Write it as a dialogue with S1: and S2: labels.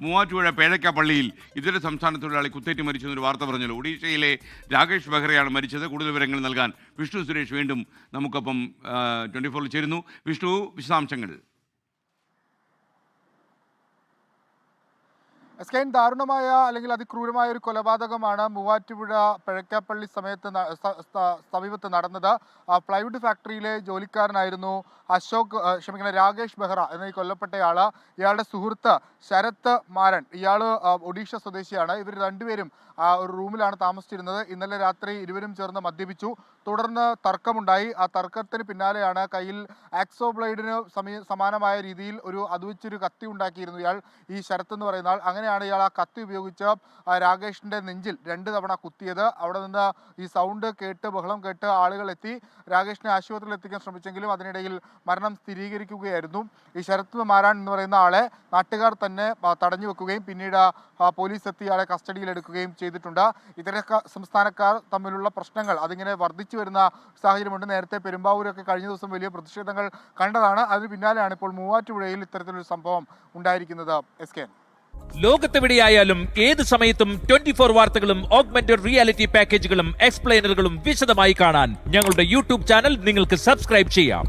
S1: മൂവാറ്റുപുഴ പേഴക്കാപ്പള്ളിയിൽ ഇതര സംസ്ഥാന തൊഴിലാളി കുത്തേറ്റ് മരിച്ചെന്നൊരു വാർത്ത പറഞ്ഞല്ലോ. ഒഡീഷയിലെ രാകേഷ് ബെഹ്റയാണ് മരിച്ചത്. കൂടുതൽ വിവരങ്ങൾ നൽകാൻ വിഷ്ണു സുരേഷ് വീണ്ടും നമുക്കൊപ്പം 24 ചേരുന്നു. വിഷ്ണു, വിശദാംശങ്ങൾ.
S2: എസ്കൈൻ, ദാരുണമായ അല്ലെങ്കിൽ അതിക്രൂരമായ ഒരു കൊലപാതകമാണ് മൂവാറ്റുപുഴ പിഴക്കാപ്പള്ളി സമീപത്ത് നടന്നത്. പ്ലൈവുഡ് ഫാക്ടറിയിലെ ജോലിക്കാരനായിരുന്നു രാകേഷ് ബെഹ്റ എന്ന ഈ കൊല്ലപ്പെട്ടയാള്. ഇയാളുടെ സുഹൃത്ത് ശരത് മാരൻ, ഇയാൾ ഒഡീഷ സ്വദേശിയാണ്. ഇവർ രണ്ടുപേരും ഒരു റൂമിലാണ് താമസിച്ചിരുന്നത്. ഇന്നലെ രാത്രി ഇരുവരും ചേർന്ന് മദ്യപിച്ചു. തുടർന്ന് തർക്കമുണ്ടായി. ആ തർക്കത്തിന് പിന്നാലെയാണ് കയ്യിൽ ആക്സോ ബ്ലേഡിന് സമാനമായ രീതിയിൽ അതുവെച്ചൊരു കത്തി ഉണ്ടാക്കിയിരുന്നു ഇയാൾ, ഈ ശരത്ത് എന്ന് പറയുന്ന ആൾ. അങ്ങനെയാണ് ഇയാൾ ആ കത്തി ഉപയോഗിച്ച് രാകേഷിന്റെ നെഞ്ചിൽ 2 തവണ കുത്തിയത്. അവിടെ നിന്ന് ഈ സൗണ്ട് കേട്ട്, ബഹളം കേട്ട് ആളുകൾ എത്തി രാകേഷിനെ ആശുപത്രിയിൽ എത്തിക്കാൻ ശ്രമിച്ചെങ്കിലും അതിനിടയിൽ മരണം സ്ഥിരീകരിക്കുകയായിരുന്നു. ഈ ശരത്ത് മാരാൻ എന്ന് പറയുന്ന ആളെ നാട്ടുകാർ തന്നെ തടഞ്ഞു വെക്കുകയും പിന്നീട് പോലീസ് എത്തി ആളെ കസ്റ്റഡിയിലെടുക്കുകയും ചെയ്തിട്ടുണ്ട്. ഇതര സംസ്ഥാനക്കാർ തമ്മിലുള്ള പ്രശ്നങ്ങൾ അതിങ്ങനെ വർദ്ധിച്ചു വരുന്ന സാഹചര്യമുണ്ട്. നേരത്തെ പെരുമ്പാവൂരൊക്കെ കഴിഞ്ഞ ദിവസം വലിയ പ്രതിഷേധങ്ങൾ കണ്ടതാണ്. അതിന് പിന്നാലെയാണ് ഇപ്പോൾ മൂവാറ്റുപുഴയിൽ ഇത്തരത്തിലൊരു സംഭവം ഉണ്ടായിരിക്കുന്നത്. എസ്കേൻ,
S3: ലോകത്തെവിടെയായാലും ഏത് സമയത്തും 24 വാർത്തകളും ഓഗ്മെന്റഡ് റിയാലിറ്റി പാക്കേജുകളും എക്സ്പ്ലെയിനറുകളും വിശദമായി കാണാൻ ഞങ്ങളുടെ യൂട്യൂബ് ചാനൽ നിങ്ങൾക്ക് സബ്സ്ക്രൈബ് ചെയ്യാം.